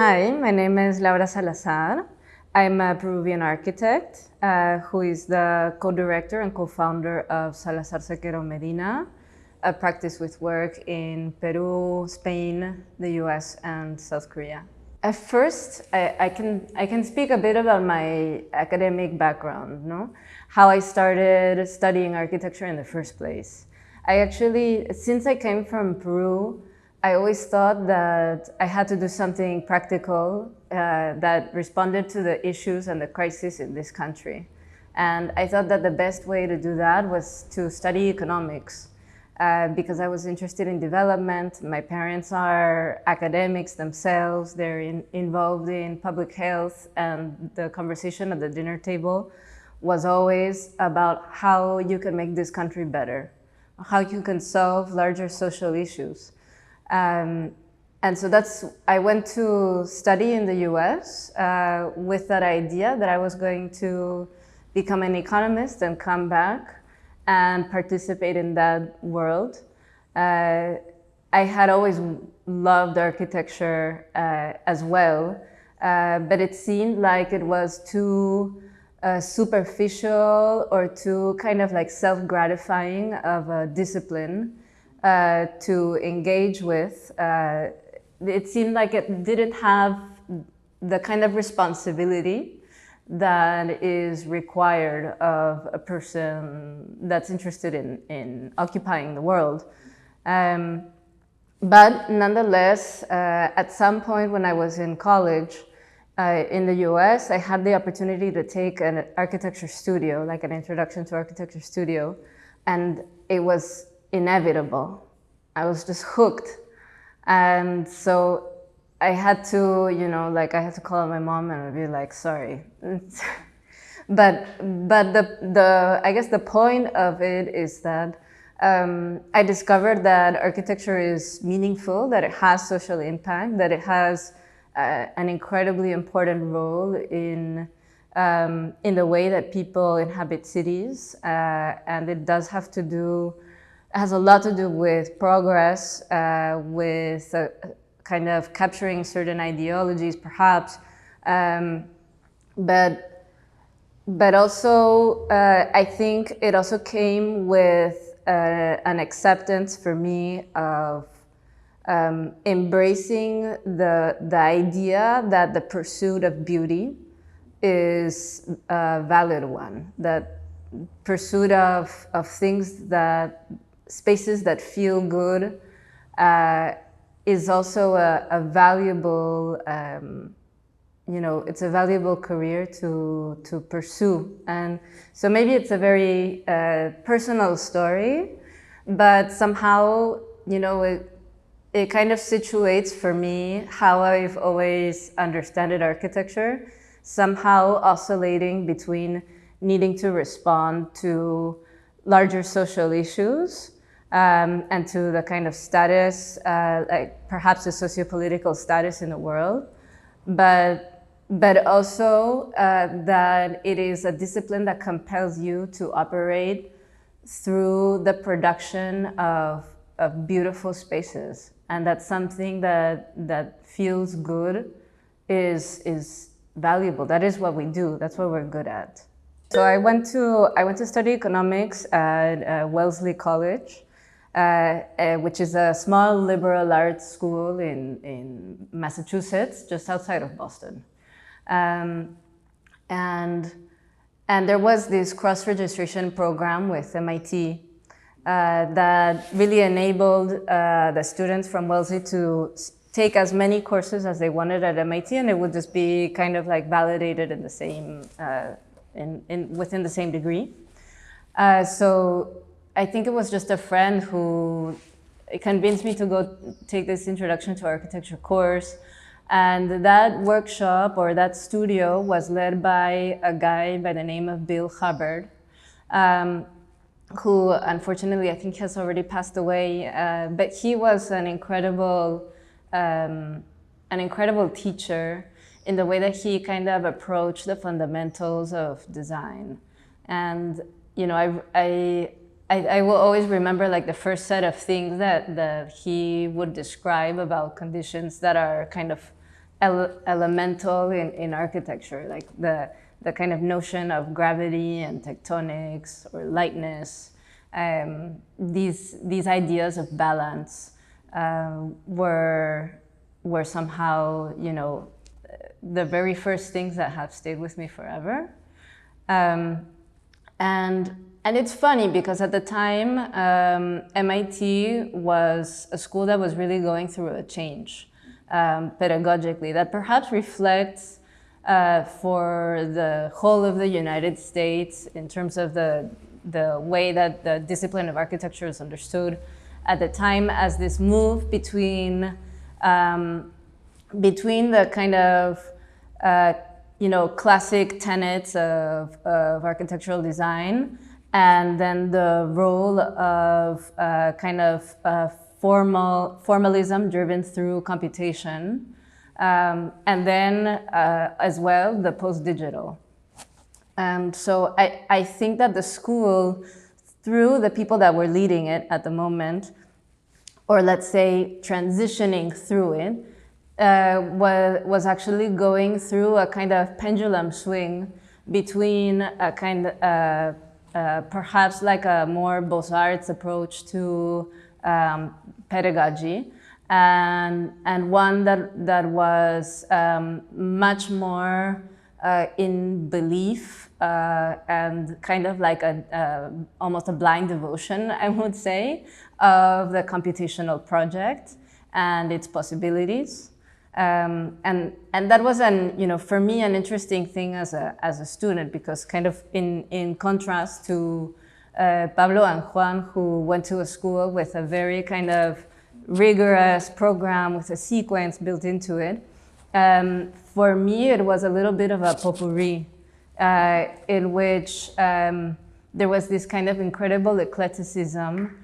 Hi, my name is Laura Salazar. I'm a Peruvian architect who is the co-director and co-founder of Salazar, Sequero, Medina, a practice with work in Peru, Spain, the US, and South Korea. At first, I can speak a bit about my academic background, no? How I started studying architecture in the first place. Since I came from Peru, I always thought that I had to do something practical that responded to the issues and the crisis in this country. And I thought that the best way to do that was to study economics because I was interested in development. My parents are academics themselves. They're involved in public health, and the conversation at the dinner table was always about how you can make this country better, how you can solve larger social issues. And so I went to study in the US with that idea that I was going to become an economist and come back and participate in that world. I had always loved architecture as well, but it seemed like it was too superficial or too kind of like self-gratifying of a discipline to engage with. It seemed like it didn't have the kind of responsibility that is required of a person that's interested in occupying the world. But nonetheless, at some point when I was in college in the US, I had the opportunity to take an architecture studio, like an introduction to architecture studio, and it was inevitable. I was just hooked. And so I had to, I had to call my mom and be like, sorry. but I guess the point of it is that I discovered that architecture is meaningful, that it has social impact, that it has an incredibly important role in the way that people inhabit cities. And it has a lot to do with progress, with kind of capturing certain ideologies, perhaps, but also I think it also came with an acceptance for me of embracing the idea that the pursuit of beauty is a valid one, that pursuit of things spaces that feel good is also a valuable, it's a valuable career to pursue. And so maybe it's a very personal story, but somehow, it kind of situates for me how I've always understood architecture, somehow oscillating between needing to respond to larger social issues and to the kind of status, like perhaps the sociopolitical status in the world, but also that it is a discipline that compels you to operate through the production of beautiful spaces, and that something that feels good is valuable. That is what we do. That's what we're good at. So I went to study economics at Wellesley College, which is a small liberal arts school in Massachusetts, just outside of Boston. And there was this cross-registration program with MIT that really enabled the students from Wellesley to take as many courses as they wanted at MIT, and it would just be kind of like validated in the same within the same degree. So I think it was just a friend who convinced me to go take this introduction to architecture course. And that workshop or that studio was led by a guy by the name of Bill Hubbard, who unfortunately I think has already passed away. But he was an incredible teacher in the way that he kind of approached the fundamentals of design. And I will always remember like the first set of things that he would describe about conditions that are kind of elemental in architecture, like the kind of notion of gravity and tectonics or lightness. These ideas of balance were somehow, you know, the very first things that have stayed with me forever. And it's funny because at the time, MIT was a school that was really going through a change pedagogically that perhaps reflects for the whole of the United States in terms of the way that the discipline of architecture is understood at the time as this move between the kind of you know, classic tenets of architectural design, and then the role of kind of formalism driven through computation, and then as well the post-digital. And so I think that the school, through the people that were leading it at the moment, or let's say transitioning through it, was actually going through a kind of pendulum swing between a kind of, perhaps like a more Beaux-Arts approach to pedagogy, and one that was much more in belief and kind of like almost a blind devotion, I would say, of the computational project and its possibilities. And that was you know, for me, an interesting thing as a student, because kind of in contrast to Pablo and Juan, who went to a school with a very kind of rigorous program with a sequence built into it. For me, it was a little bit of a potpourri in which there was this kind of incredible eclecticism,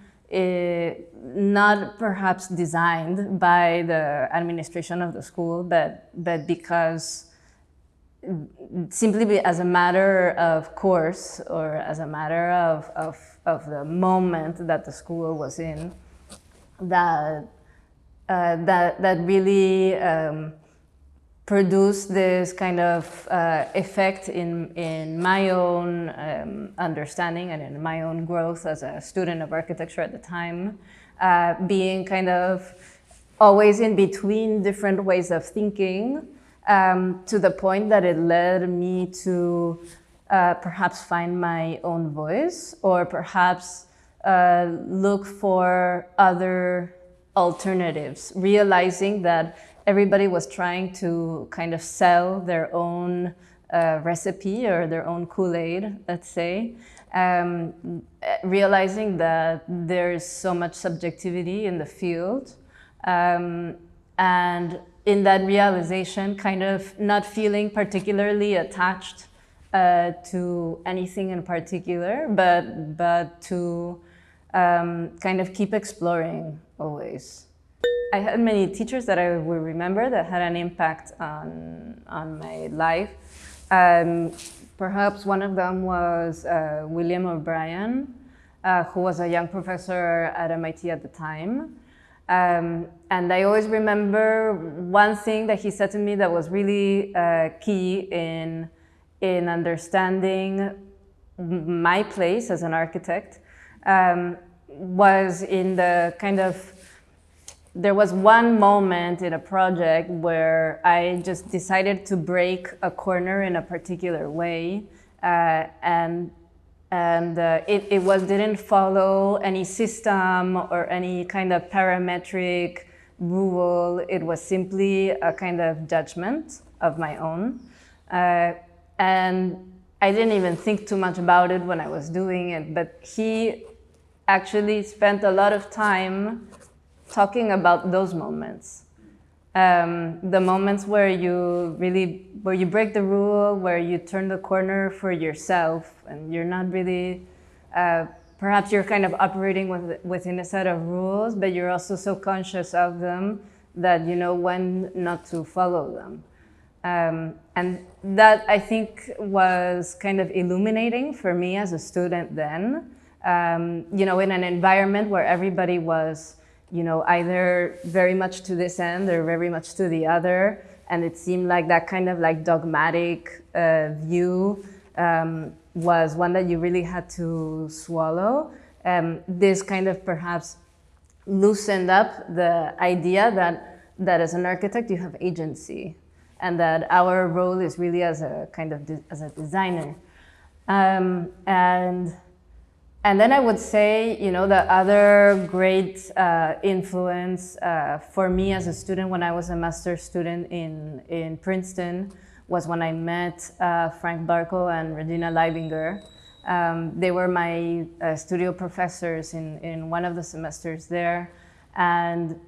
not perhaps designed by the administration of the school, but because simply as a matter of course, or as a matter of the moment that the school was in, that really produced this kind of effect in my own understanding and in my own growth as a student of architecture at the time, being kind of always in between different ways of thinking, to the point that it led me to perhaps find my own voice, or perhaps look for other alternatives, realizing that everybody was trying to kind of sell their own recipe or their own Kool-Aid, let's say, realizing that there's so much subjectivity in the field. And in that realization, kind of not feeling particularly attached to anything in particular, but to kind of keep exploring always. I had many teachers that I will remember that had an impact on my life. Perhaps one of them was William O'Brien, who was a young professor at MIT at the time. And I always remember one thing that he said to me that was really key in understanding my place as an architect, was in the kind of, there was one moment in a project where I just decided to break a corner in a particular way, and it didn't follow any system or any kind of parametric rule. It was simply a kind of judgment of my own, and I didn't even think too much about it when I was doing it. But he actually spent a lot of time talking about those moments, the moments where you break the rule, where you turn the corner for yourself, and you're not really, perhaps you're kind of operating within a set of rules, but you're also so conscious of them that you know when not to follow them. And that, I think, was kind of illuminating for me as a student then, you know, in an environment where everybody was, you know, either very much to this end or very much to the other, and it seemed like that kind of like dogmatic view was one that you really had to swallow. This kind of perhaps loosened up the idea that as an architect you have agency, and that our role is really as a kind of as a designer. And then I would say, you know, the other great influence for me as a student when I was a master's student in Princeton was when I met Frank Barco and Regina Leibinger. They were my studio professors in one of the semesters there. And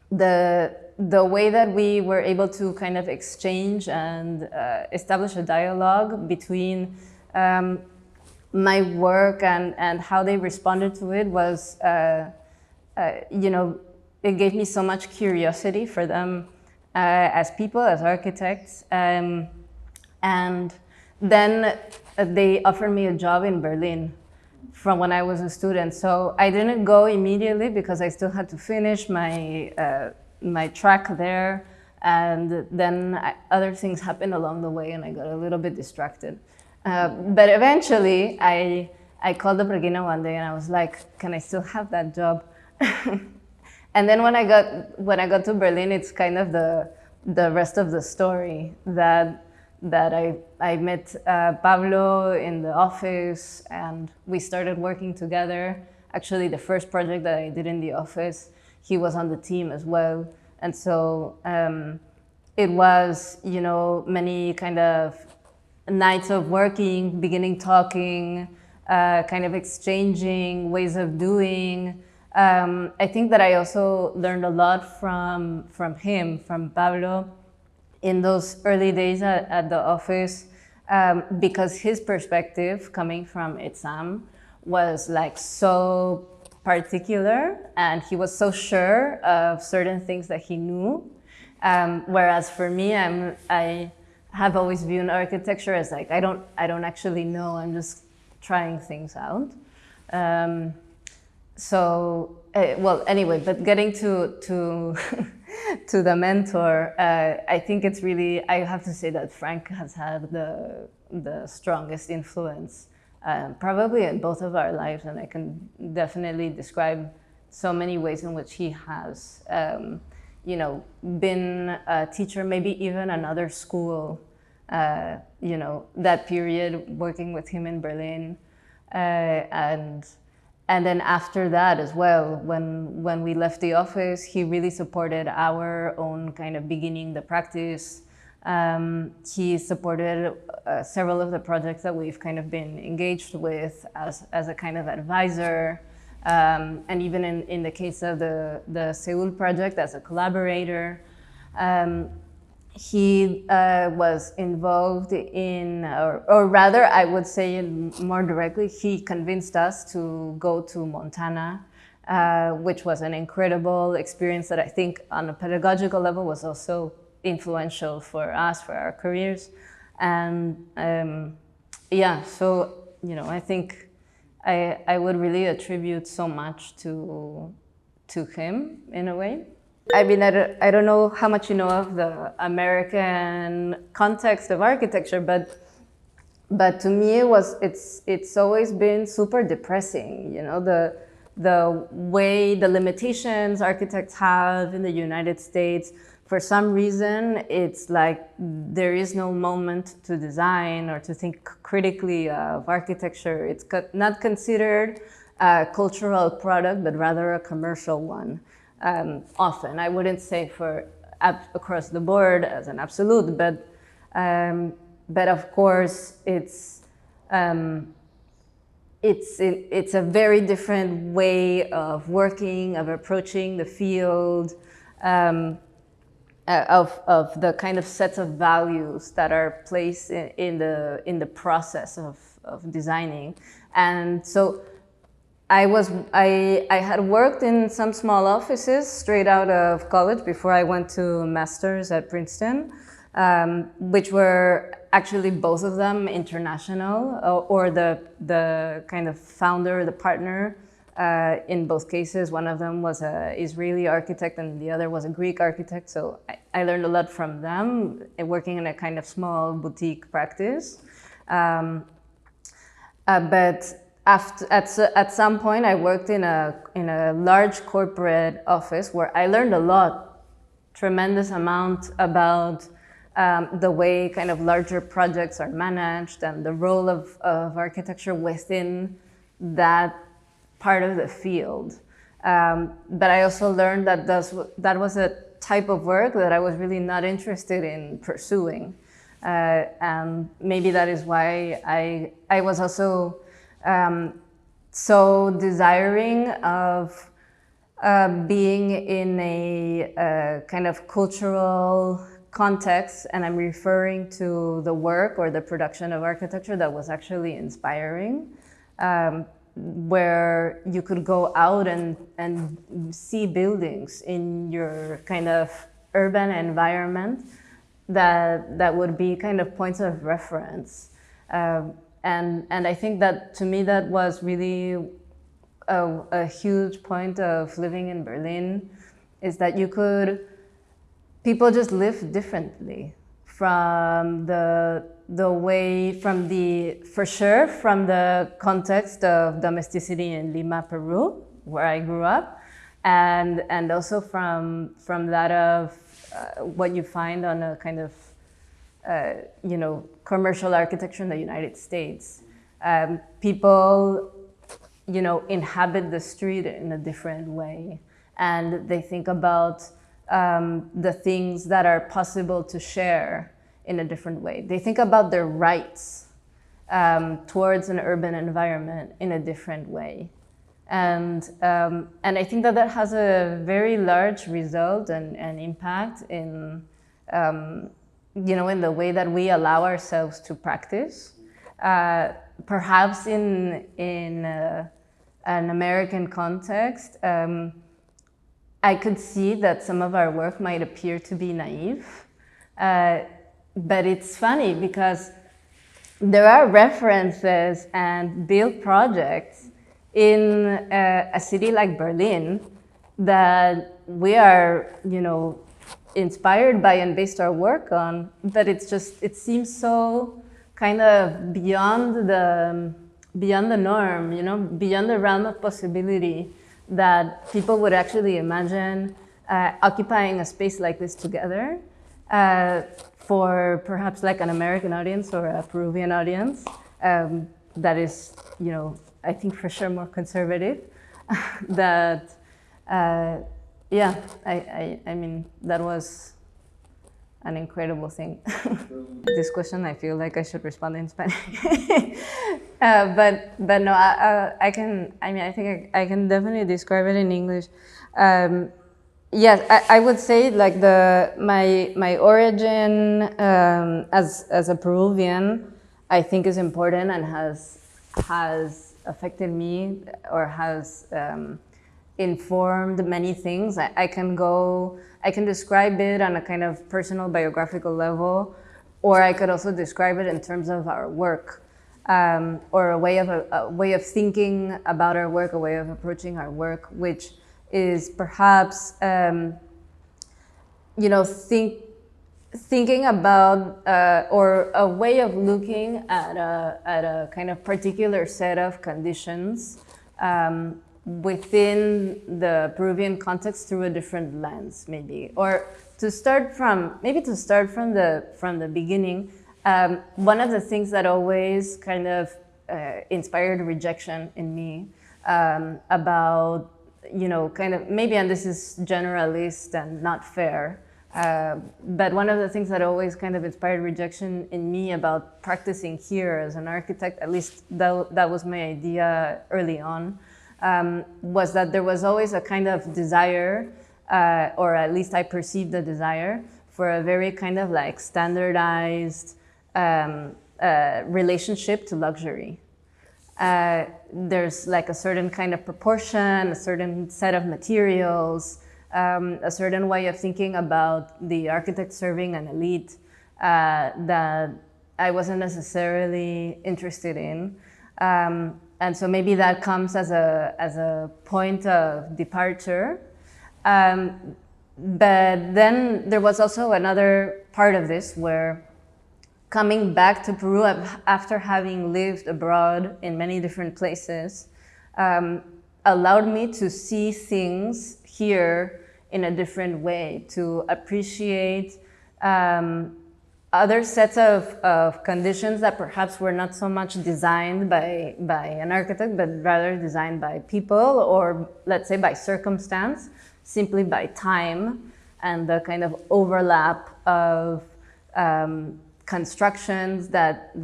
the way that we were able to kind of exchange and establish a dialogue between my work and how they responded to it was, you know, it gave me so much curiosity for them as people, as architects. And then they offered me a job in Berlin from when I was a student. So I didn't go immediately because I still had to finish my, my track there. And then other things happened along the way and I got a little bit distracted. But eventually, I called up Regina one day and I was like, "Can I still have that job?" And then when I got to Berlin, it's kind of the rest of the story. That I met Pablo in the office and we started working together. Actually, the first project that I did in the office, he was on the team as well, and so it was, you know, many kind of nights of working, beginning talking, kind of exchanging ways of doing. I think that I also learned a lot from him, from Pablo, in those early days at the office, because his perspective coming from ITSAM was like so particular and he was so sure of certain things that he knew. Whereas for me, I have always viewed architecture as like, I don't actually know, I'm just trying things out. Well, anyway, but getting to to the mentor, I think it's really, I have to say that Frank has had the strongest influence, probably in both of our lives, and I can definitely describe so many ways in which he has you know, been a teacher, maybe even another school, you know, that period working with him in Berlin. And then after that as well, when we left the office, he really supported our own kind of beginning the practice. He supported several of the projects that we've kind of been engaged with as a kind of advisor. And even in the case of the Seoul project as a collaborator, he was involved in, or rather I would say more directly, he convinced us to go to Montana, which was an incredible experience that I think on a pedagogical level was also influential for us, for our careers. And yeah, so, you know, I think I would really attribute so much to him in a way. I mean, I don't know how much you know of the American context of architecture, but to me it's always been super depressing. You know, the way, the limitations architects have in the United States. For some reason, it's like there is no moment to design or to think critically of architecture. It's not considered a cultural product, but rather a commercial one. Often, I wouldn't say for across the board as an absolute, but of course it's a very different way of working, of approaching the field. Of the kind of sets of values that are placed in the process of designing. And so I had worked in some small offices straight out of college before I went to master's at Princeton, which were actually both of them international, or the kind of founder, the partner In both cases, one of them was an Israeli architect and the other was a Greek architect. So I learned a lot from them, working in a kind of small boutique practice. But at some point, I worked in a large corporate office where I learned a lot, tremendous amount about the way kind of larger projects are managed and the role of architecture within that part of the field. But I also learned that that was a type of work that I was really not interested in pursuing. And maybe that is why I was also so desiring of being in a kind of cultural context, and I'm referring to the work or the production of architecture that was actually inspiring, where you could go out and see buildings in your kind of urban environment that would be kind of points of reference. And I think that, to me, that was really a huge point of living in Berlin, is that people just live differently from for sure, from the context of domesticity in Lima, Peru, where I grew up, and also from that of what you find on a kind of commercial architecture in the United States. People, inhabit the street in a different way, and they think about the things that are possible to share in a different way. They think about their rights towards an urban environment in a different way. And I think that has a very large result and impact in in the way that we allow ourselves to practice. Perhaps in an American context, I could see that some of our work might appear to be naive, but it's funny because there are references and build projects in a city like Berlin that we are, inspired by and based our work on, but it seems so kind of beyond the norm, beyond the realm of possibility, that people would actually imagine occupying a space like this together for perhaps like an American audience or a Peruvian audience that is, I think for sure more conservative. That, I mean, that was an incredible thing. This question, I feel like I should respond in Spanish. But no, I think I can definitely describe it in English. Yes, I would say like my origin as a Peruvian, I think is important and has affected me or has informed many things. I can describe it on a kind of personal biographical level, or I could also describe it in terms of our work, or a way of thinking about our work, a way of approaching our work, which is perhaps thinking about or a way of looking at a kind of particular set of conditions within the Peruvian context through a different lens, maybe, or to start from the beginning. One of the things that always kind of inspired rejection in me about kind of maybe, and this is generalist and not fair, but one of the things that always kind of inspired rejection in me about practicing here as an architect, at least that was my idea early on, was that there was always a kind of desire, or at least I perceived the desire for a very kind of like standardized relationship to luxury. There's like a certain kind of proportion, a certain set of materials, a certain way of thinking about the architect serving an elite that I wasn't necessarily interested in. And so maybe that comes as a point of departure. But then there was also another part of this where coming back to Peru after having lived abroad in many different places allowed me to see things here in a different way, to appreciate other sets of conditions that perhaps were not so much designed by an architect, but rather designed by people, or let's say by circumstance, simply by time and the kind of overlap of constructions that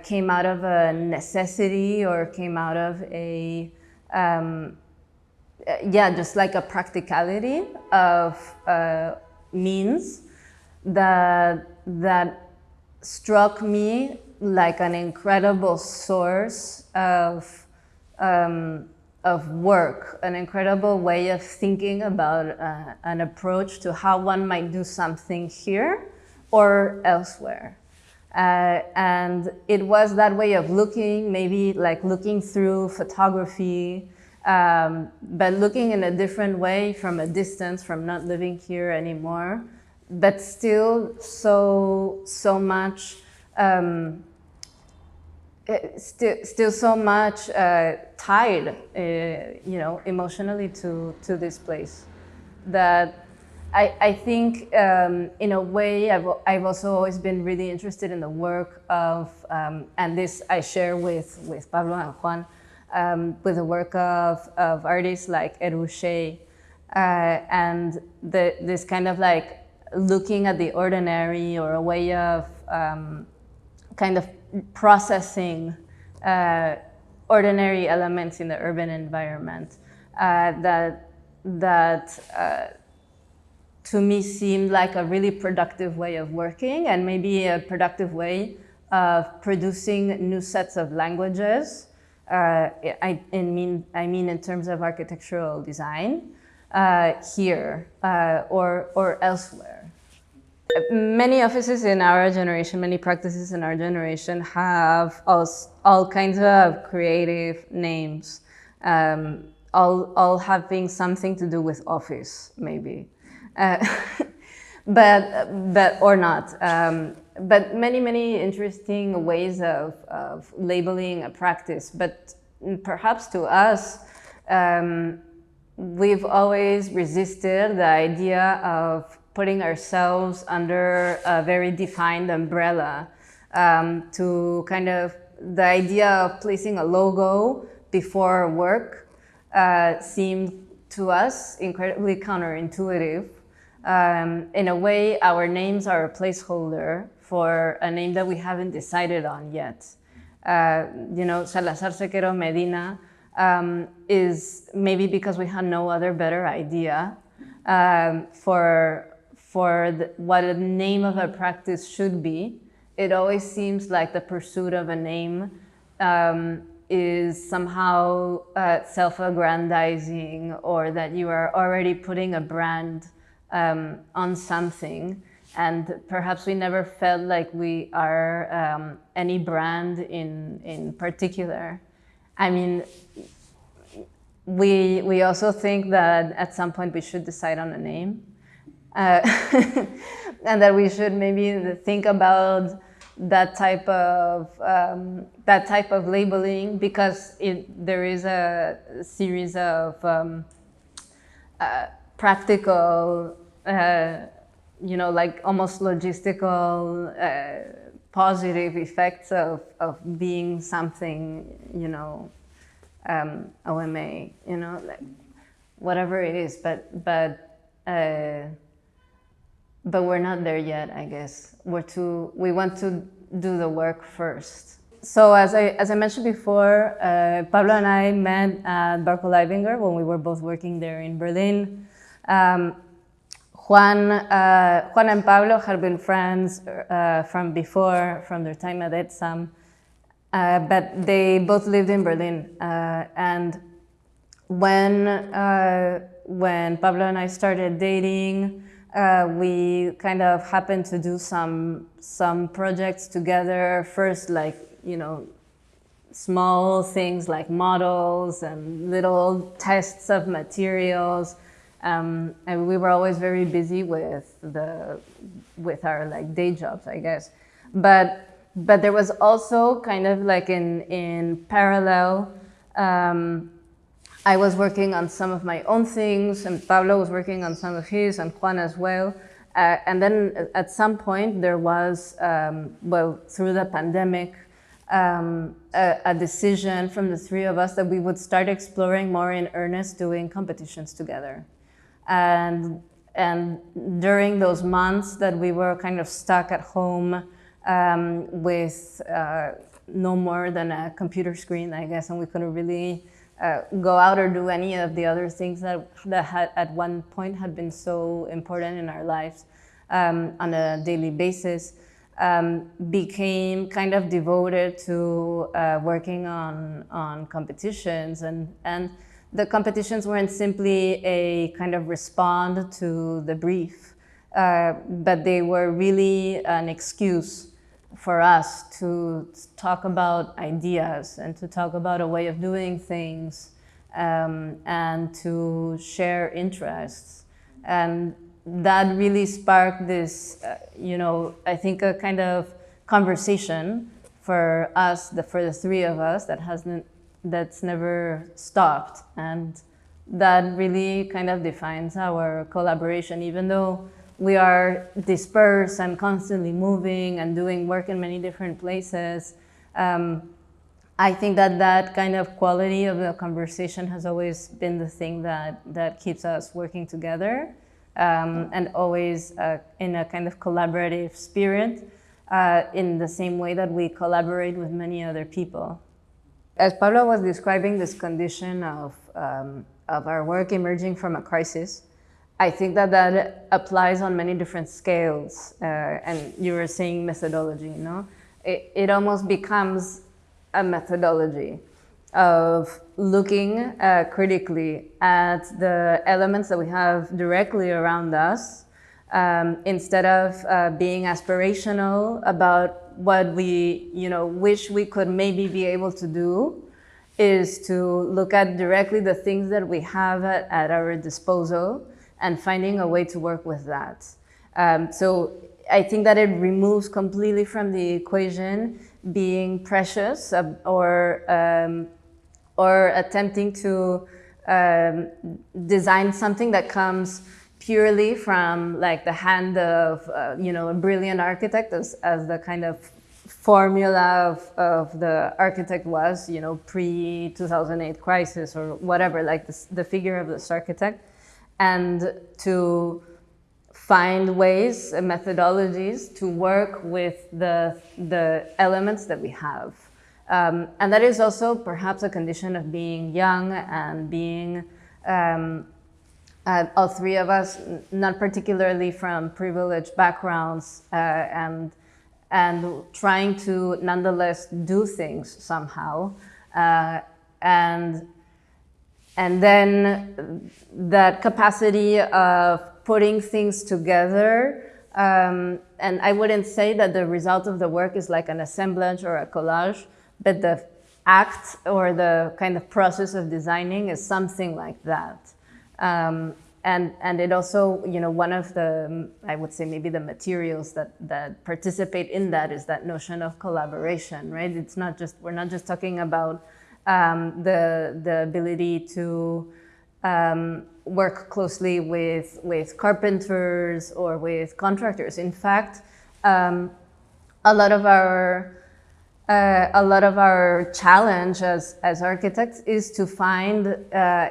came out of a necessity or came out of a just like a practicality of means that struck me like an incredible source of work, an incredible way of thinking about an approach to how one might do something here or elsewhere. And it was that way of looking, maybe like looking through photography, but looking in a different way from a distance, from not living here anymore, but still so much, still so much tied, emotionally to this place. That I think, in a way, I've also always been really interested in the work of, and this I share with Pablo and Juan, with the work of artists like Eruche, and this kind of like looking at the ordinary, or a way of kind of processing ordinary elements in the urban environment that to me seemed like a really productive way of working, and maybe a productive way of producing new sets of languages. I mean in terms of architectural design, here or elsewhere. Many offices in our generation, many practices in our generation have all kinds of creative names, all having something to do with office, maybe. But or not. But many interesting ways of labeling a practice. But perhaps to us, we've always resisted the idea of putting ourselves under a very defined umbrella, to kind of the idea of placing a logo before work seemed to us incredibly counterintuitive. In a way, our names are a placeholder for a name that we haven't decided on yet. Salazar, Sequero, Medina is maybe because we had no other better idea for what the name of a practice should be. It always seems like the pursuit of a name is somehow self-aggrandizing, or that you are already putting a brand on something, and perhaps we never felt like we are any brand in particular. I mean, we also think that at some point we should decide on a name, and that we should maybe think about that type of labeling, because there is a series of practical, like almost logistical, positive effects of being something, OMA, like whatever it is, but we're not there yet, I guess. We want to do the work first. So as I mentioned before, Pablo and I met at Barco Leibinger when we were both working there in Berlin. Juan and Pablo had been friends from before, from their time at ETSAM, but they both lived in Berlin. And when Pablo and I started dating, we kind of happened to do some projects together. First, like small things like models and little tests of materials. And we were always very busy with our like day jobs, I guess. But there was also kind of like in parallel, I was working on some of my own things, and Pablo was working on some of his, and Juan as well. And then at some point there was, well, through the pandemic, a decision from the three of us that we would start exploring more in earnest doing competitions together. And during those months that we were kind of stuck at home with no more than a computer screen, I guess, and we couldn't really go out or do any of the other things that had at one point had been so important in our lives on a daily basis, became kind of devoted to working on competitions. And the competitions weren't simply a kind of respond to the brief, but they were really an excuse for us to talk about ideas and to talk about a way of doing things, and to share interests. And that really sparked this, I think a kind of conversation for us, for the three of us, that's never stopped. And that really kind of defines our collaboration, even though we are dispersed and constantly moving and doing work in many different places. I think that kind of quality of the conversation has always been the thing that keeps us working together, and always in a kind of collaborative spirit, in the same way that we collaborate with many other people. As Pablo was describing this condition of our work emerging from a crisis, I think that applies on many different scales. And you were saying methodology, It almost becomes a methodology of looking critically at the elements that we have directly around us, instead of being aspirational about what we wish we could maybe be able to do, is to look at directly the things that we have at our disposal and finding a way to work with that. So I think that it removes completely from the equation being precious, or attempting to design something that comes purely from like the hand of a brilliant architect, as the kind of formula of the architect was, pre-2008 crisis or whatever, like the figure of this architect, and to find ways and methodologies to work with the elements that we have. And that is also perhaps a condition of being young and being, all three of us, not particularly from privileged backgrounds, and trying to nonetheless do things somehow. And then that capacity of putting things together, and I wouldn't say that the result of the work is like an assemblage or a collage, but the act or the kind of process of designing is something like that. And it also, one of the, I would say maybe the materials that participate in that is that notion of collaboration, right? It's not just, we're not just talking about the ability to work closely with carpenters or with contractors. In fact, a lot of our challenge as architects is to find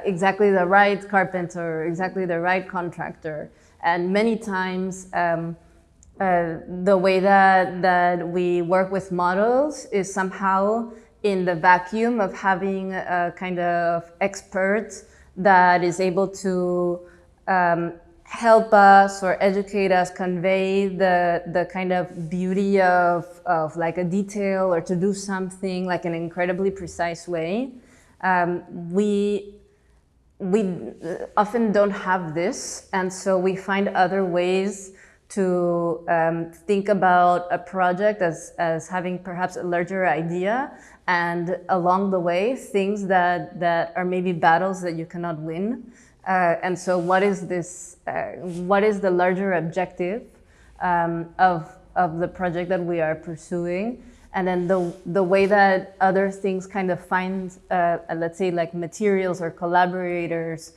exactly the right carpenter, exactly the right contractor. And many times, the way that we work with models is somehow in the vacuum of having a kind of expert that is able to help us or educate us, convey the kind of beauty of like a detail, or to do something like an incredibly precise way. We often don't have this, and so we find other ways to think about a project as having perhaps a larger idea, and along the way, things that are maybe battles that you cannot win. And so what is this, what is the larger objective of the project that we are pursuing? And then the way that other things kind of find, let's say like materials or collaborators,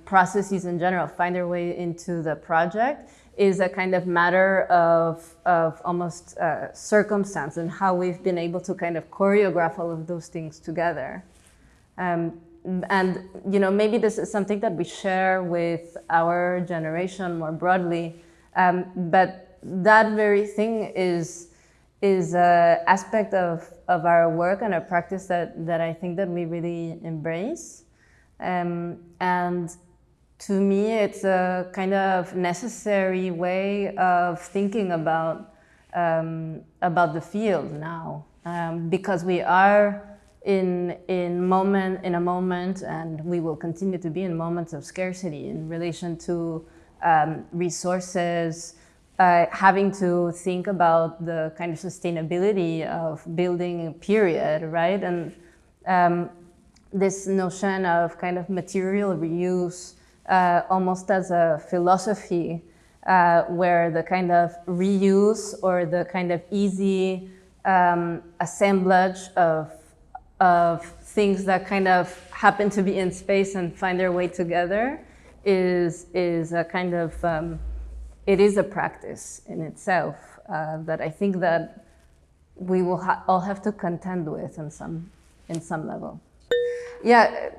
processes in general find their way into the project is a kind of matter of almost circumstance and how we've been able to kind of choreograph all of those things together. And maybe this is something that we share with our generation more broadly, but that very thing is an aspect of our work and our practice that I think that we really embrace. And to me, it's a kind of necessary way of thinking about the field now, because we are in a moment, and we will continue to be in moments of scarcity in relation to resources, having to think about the kind of sustainability of building, period, right? And this notion of kind of material reuse almost as a philosophy, where the kind of reuse or the kind of easy assemblage of things that kind of happen to be in space and find their way together is a kind of, it is a practice in itself that I think that we will all have to contend with in some level. Yeah,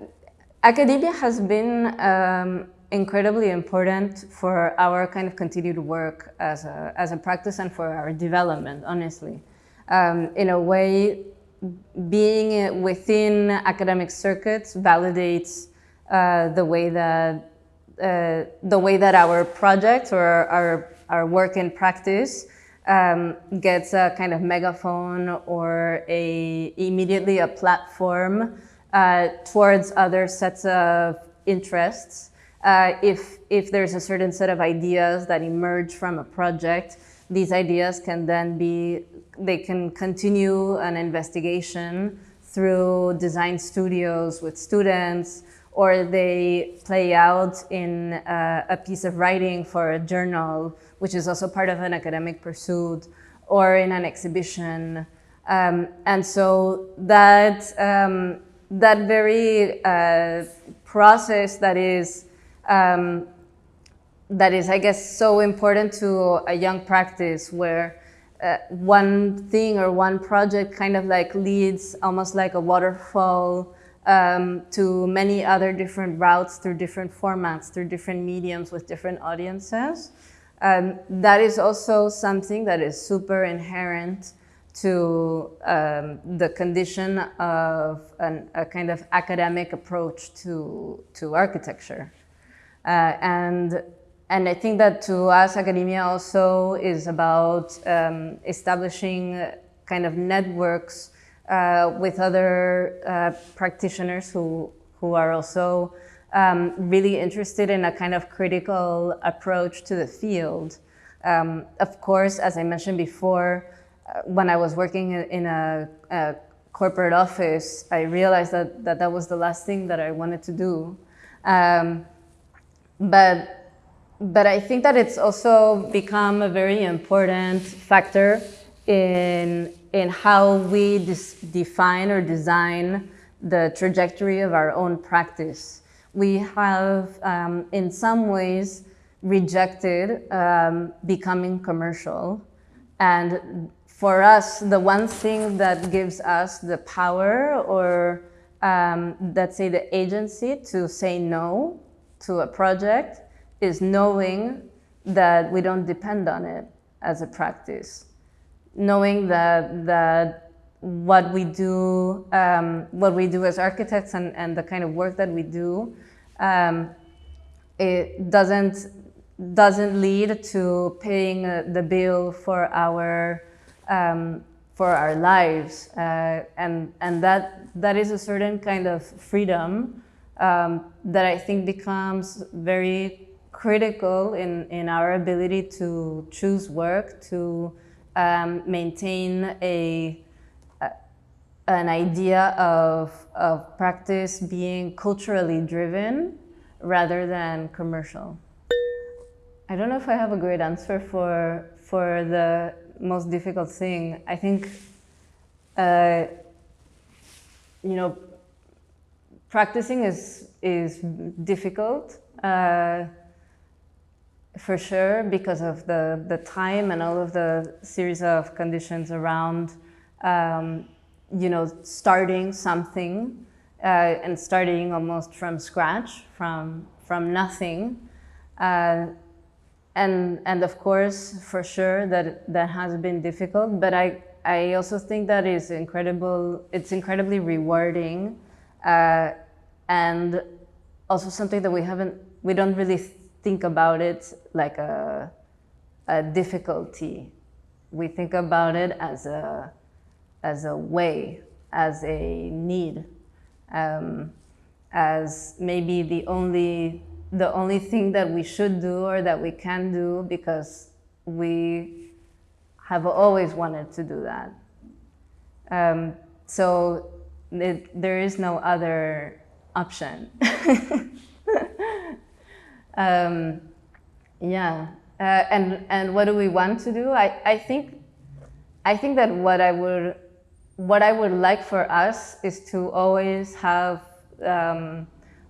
academia has been incredibly important for our kind of continued work as a practice and for our development, honestly. In a way, being within academic circuits validates the way that our projects or our work in practice gets a kind of megaphone or immediately a platform towards other sets of interests. If there's a certain set of ideas that emerge from a project, these ideas can then they can continue an investigation through design studios with students, or they play out in a piece of writing for a journal, which is also part of an academic pursuit, or in an exhibition. And so that very process that is, I guess, so important to a young practice, where one thing or one project kind of like leads almost like a waterfall to many other different routes through different formats, through different mediums with different audiences. That is also something that is super inherent to the condition of a kind of academic approach to architecture. And I think that to us, academia also is about establishing kind of networks with other practitioners who are also really interested in a kind of critical approach to the field. Of course, as I mentioned before, when I was working in a corporate office, I realized that was the last thing that I wanted to do. But I think that it's also become a very important factor in how we define or design the trajectory of our own practice. We have, in some ways, rejected becoming commercial. And for us, the one thing that gives us the power or, let's say, the agency to say no to a project is knowing that we don't depend on it as a practice. Knowing that what we do as architects and the kind of work that we do, it doesn't lead to paying the bill for our lives, and that is a certain kind of freedom that I think becomes very critical in our ability to choose work, to maintain an idea of practice being culturally driven rather than commercial. I don't know if I have a great answer for the most difficult thing. I think, you know, practicing is difficult, for sure, because of the time and all of the series of conditions around, you know, starting something and starting almost from scratch, from nothing. And of course, for sure, that has been difficult, but I also think that it's incredibly rewarding, and also something that we don't really think about it like a difficulty. We think about it as a way, as a need, as maybe the only thing that we should do or that we can do, because we have always wanted to do that. So there is no other option. Yeah, and what do we want to do? I think that what I would like for us is to always have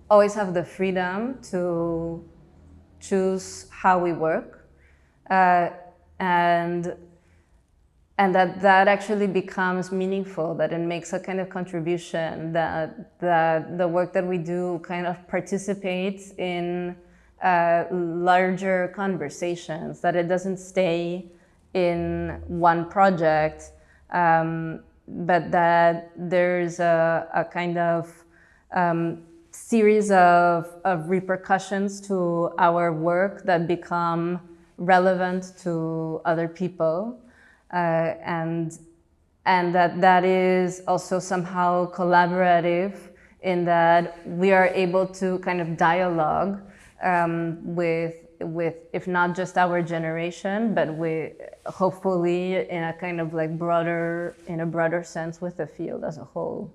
the freedom to choose how we work, and that actually becomes meaningful, that it makes a kind of contribution, that the work that we do kind of participates in larger conversations, that it doesn't stay in one project, but that there's a kind of series of repercussions to our work that become relevant to other people, and that is also somehow collaborative, in that we are able to kind of dialogue with if not just our generation, but with hopefully in a kind of like broader sense with the field as a whole.